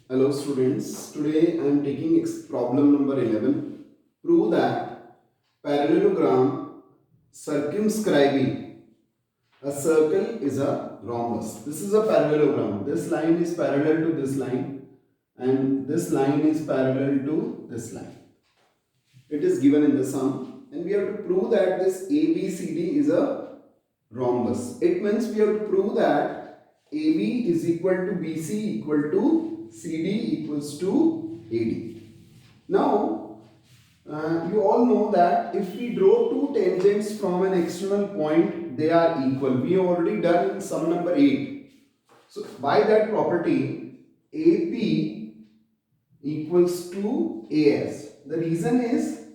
Hello students, today I am taking problem number 11. Prove that parallelogram circumscribing a circle is a rhombus. This is a parallelogram. This line is parallel to this line and this line is parallel to this line. It is given in the sum and we have to prove that this ABCD is a rhombus. It means we have to prove that AB is equal to BC equal to CD equals to AD. Now, you all know that if we draw two tangents from an external point, they are equal. We have already done in sum number 8. So, by that property, AP equals to AS. The reason is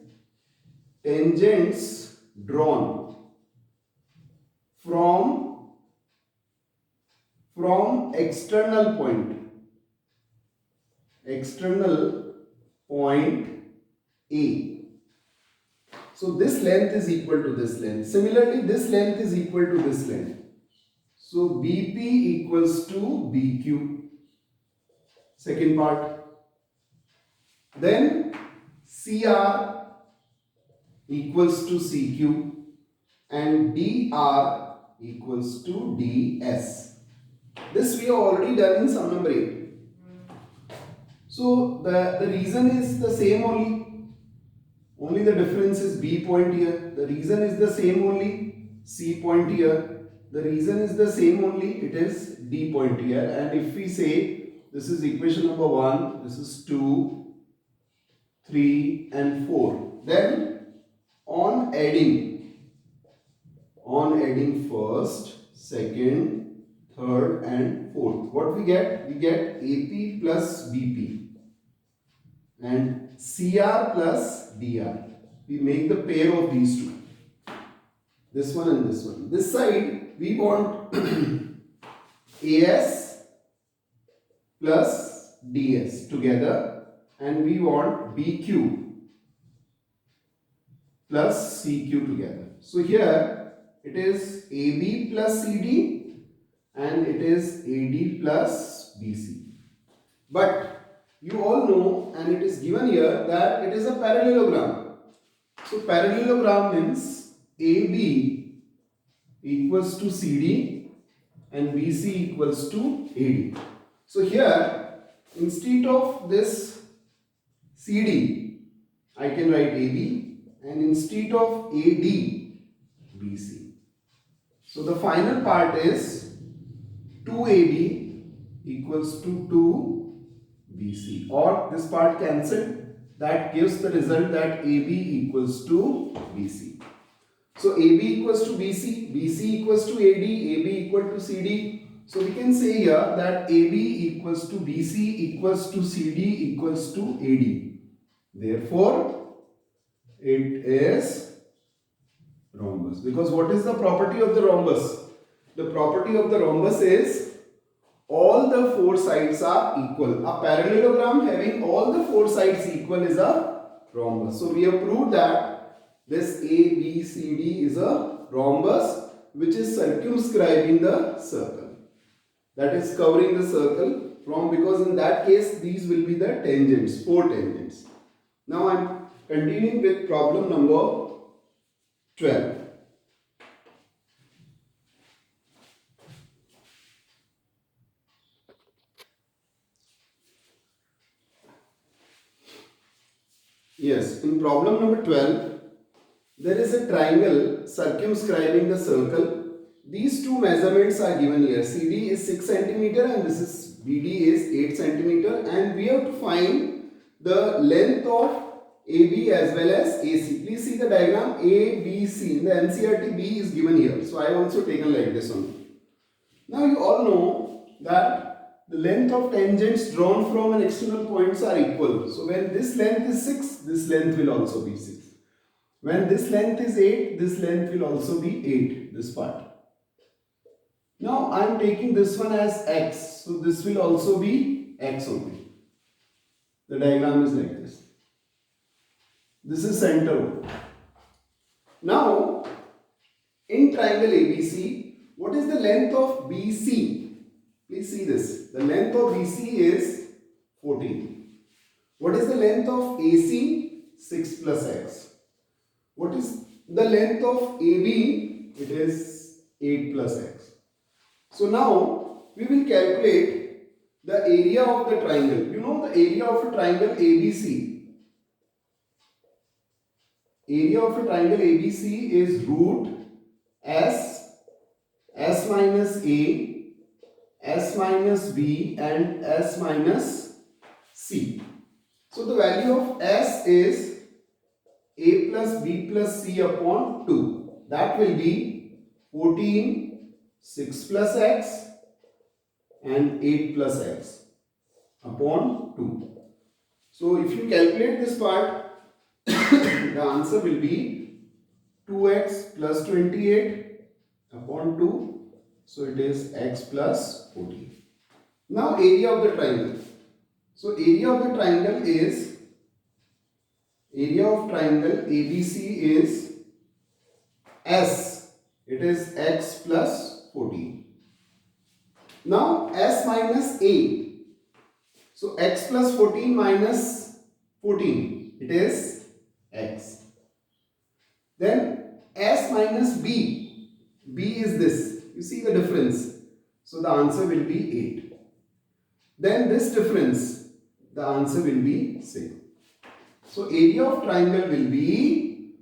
tangents drawn from external point A. So this length is equal to this length. Similarly, this length is equal to this length. So BP equals to BQ. Second part. Then CR equals to CQ and DR equals to DS. This we have already done in sum number 8. So the reason is the same only the difference is B point here. The reason is the same only, C point here. The reason is the same only, it is D point here. And if we say this is equation number 1, this is 2, 3 and 4. Then on adding first, second, third and fourth, what we get? We get AP plus BP and CR plus DR. We make the pair of these two. This one and this one. This side we want AS plus DS together and we want BQ plus CQ together. So here it is AB plus CD and it is AD plus BC. But you all know, and it is given here, that it is a parallelogram. So parallelogram means AB equals to CD and BC equals to AD. So here, instead of this CD, I can write AB and instead of AD, BC. So the final part is 2AB equals to 2 BC, or this part cancelled. That gives the result that AB equals to BC. So AB equals to BC, BC equals to AD, AB equal to CD. So we can say here that AB equals to BC equals to CD equals to AD. Therefore, it is rhombus. Because what is the property of the rhombus? The property of the rhombus is all the four sides are equal. A parallelogram having all the four sides equal is a rhombus. So we have proved that this ABCD is a rhombus which is circumscribing the circle. That is covering the circle from, because in that case these will be the tangents, four tangents. Now I am continuing with problem number 12. Yes, in problem number 12, there is a triangle circumscribing the circle. These two measurements are given here. CD is 6 centimeter and this is BD is 8 centimeter, and we have to find the length of AB as well as AC. Please see the diagram ABC. In the NCERT, B is given here. So I have also taken like this one. Now you all know that the length of tangents drawn from an external points are equal. So when this length is 6, this length will also be 6. When this length is 8, this length will also be 8, this part. Now I am taking this one as x. So this will also be x only. The diagram is like this. This is center. Now in triangle ABC, what is the length of BC? Please see this. The length of BC is 14. What is the length of AC? 6 plus x. What is the length of AB? It is 8 plus x. So now we will calculate the area of the triangle. You know the area of a triangle ABC. Area of a triangle ABC is root S minus A, S minus B and S minus C. So the value of S is A plus B plus C upon 2. That will be 14, 6 plus x and 8 plus x upon 2. So if you calculate this part, the answer will be 2x plus 28 upon 2. So it is x plus 14. Now area of the triangle. So area of the triangle is, area of triangle ABC is S. It is x plus 14. Now S minus A. So x plus 14 minus 14. It is x. Then S minus B. B is this. You see the difference. So the answer will be 8. Then this difference, the answer will be 6. So area of triangle will be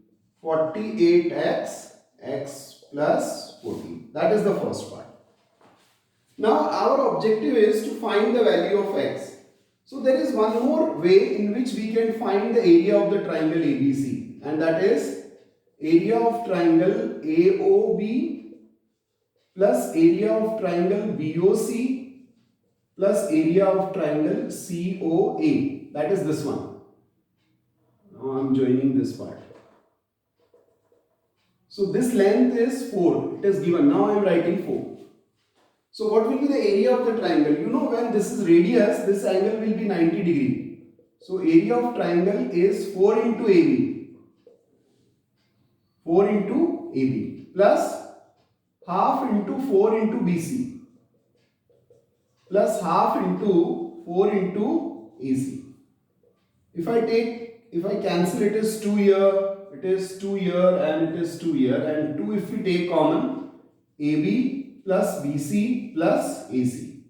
48x, x plus 14. That is the first part. Now our objective is to find the value of x. So there is one more way in which we can find the area of the triangle ABC, and that is area of triangle AOB plus area of triangle BOC plus area of triangle COA. That is this one. Now I am joining this part. So this length is 4. It is given. Now I am writing 4. So what will be the area of the triangle? You know, when this is radius, this angle will be 90 degree. So area of triangle is 4 into AB. 4 into AB plus half into 4 into BC plus half into 4 into AC. If I cancel, it is 2 here, it is 2 here and it is 2 here, and 2 if we take common, AB plus BC plus AC,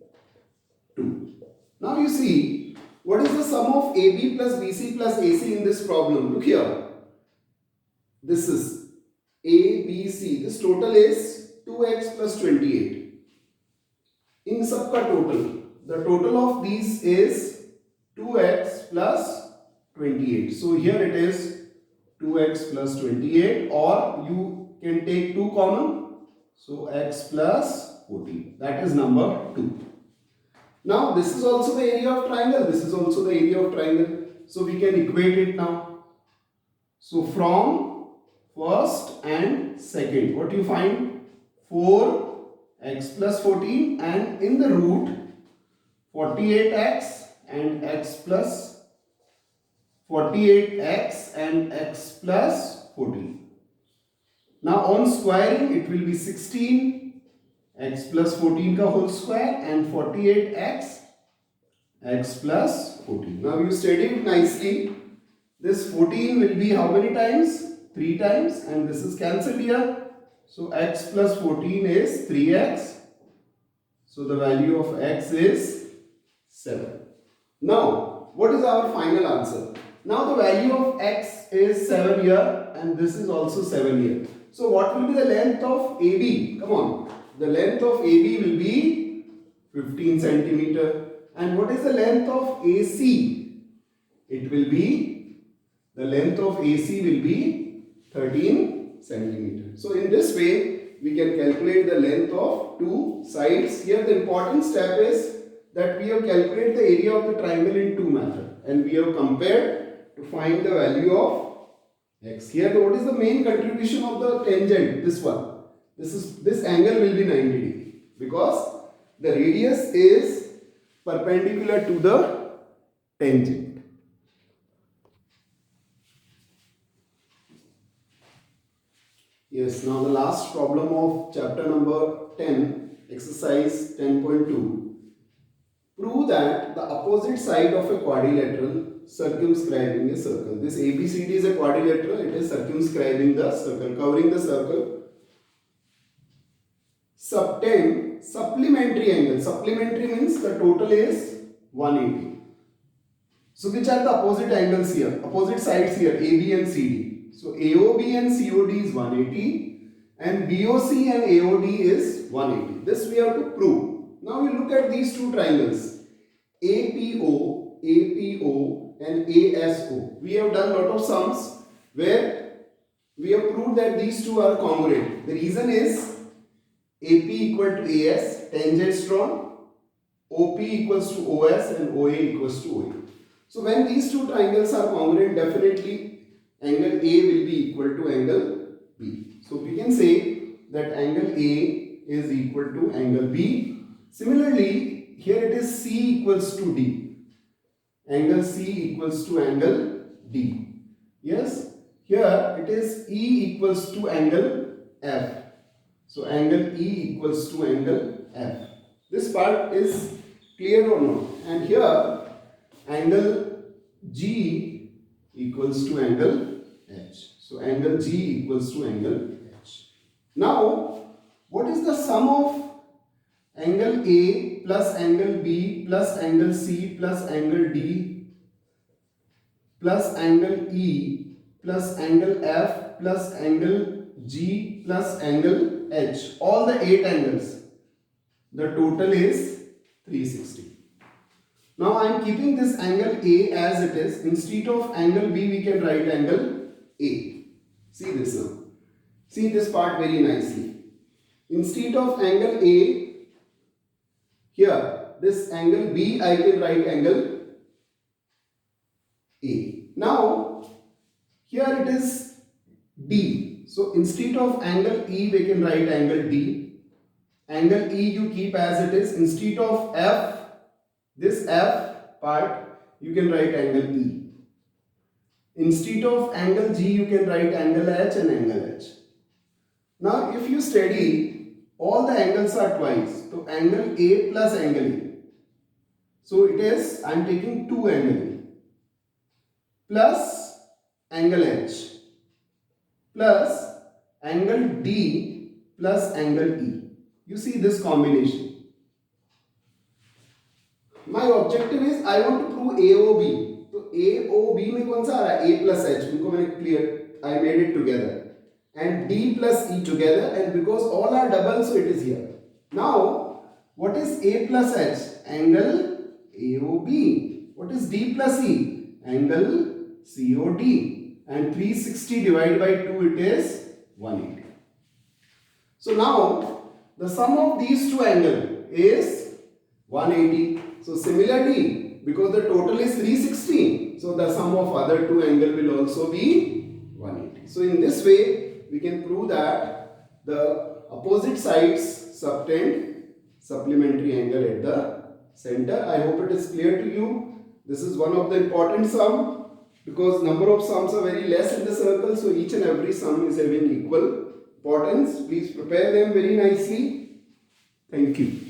2. Now you see, what is the sum of AB plus BC plus AC in this problem? Look here. This is ABC. This total is 2x plus 28. In sabka total, the total of these is 2x plus 28. So here it is 2x plus 28, or you can take 2 common. So x plus 14. That is number 2. Now this is also the area of triangle. This is also the area of triangle. So we can equate it now. So from first and second, what you find? 4x plus 14, and in the root 48x and x plus 48x and x plus 14. Now on squaring, it will be 16 x plus 14 ka whole square and 48x x plus 14. Now you study it nicely. This 14 will be how many times? 3 times, and this is cancelled here. So x plus 14 is 3x. So the value of x is 7. Now what is our final answer? Now the value of x is 7 here, and this is also 7 here. So what will be the length of AB? Come on. The length of AB will be 15 centimeter. And what is the length of AC? It will be, the length of AC will be 13 centimeter. So in this way, we can calculate the length of two sides. Here the important step is that we have calculated the area of the triangle in two methods, and we have compared to find the value of x. Here what is the main contribution of the tangent? This one. This angle will be 90 degree because the radius is perpendicular to the tangent. Yes, now the last problem of chapter number 10, exercise 10.2. prove that the opposite side of a quadrilateral circumscribing a circle. This ABCD is a quadrilateral, it is circumscribing the circle, covering the circle. Subtend supplementary angle. Supplementary means the total is 180. So which are the opposite angles here? Opposite sides here, AB and CD. So AOB and COD is 180 and BOC and AOD is 180. This we have to prove. Now we look at these two triangles. APO, APO and ASO. We have done lot of sums where we have proved that these two are congruent. The reason is AP equal to AS, tangent drawn, OP equals to OS and OA equals to OA. So when these two triangles are congruent, definitely angle A will be equal to angle B. So we can say that angle A is equal to angle B. Similarly, here it is C equals to D. Angle C equals to angle D. Yes, here it is E equals to angle F. So angle E equals to angle F. This part is clear or not? And here angle G equals to angle H. So angle G equals to angle H. Now, what is the sum of angle A plus angle B plus angle C plus angle D plus angle E plus angle F plus angle G plus angle H? All the 8 angles. The total is 360. Now I am keeping this angle A as it is. Instead of angle B, we can write angle A. See this now. See this part very nicely. Instead of angle A, here this angle B, I can write angle A. Now here it is D. So instead of angle E, we can write angle D. Angle E you keep as it is. Instead of F, this F part, you can write angle E. Instead of angle G, you can write angle H and angle H. Now if you study, all the angles are twice. So angle A plus angle E. So it is, I am taking 2 angle A plus angle H plus angle D plus angle E. You see this combination. My objective is I want to prove AOB. So AOB में कौन सा आ रहा है? A plus H. उनको मैंने clear, I made it together. And D plus E together, and because all are double, so it is here. Now, what is A plus H? Angle AOB. What is D plus E? Angle COD. And 360 divided by 2, it is 180. So now, the sum of these two angles is 180. So similarly, because the total is 360, so the sum of other two angles will also be 180. So in this way, we can prove that the opposite sides subtend supplementary angle at the center. I hope it is clear to you. This is one of the important sum because number of sums are very less in the circle. So each and every sum is having equal importance. Please prepare them very nicely. Thank you.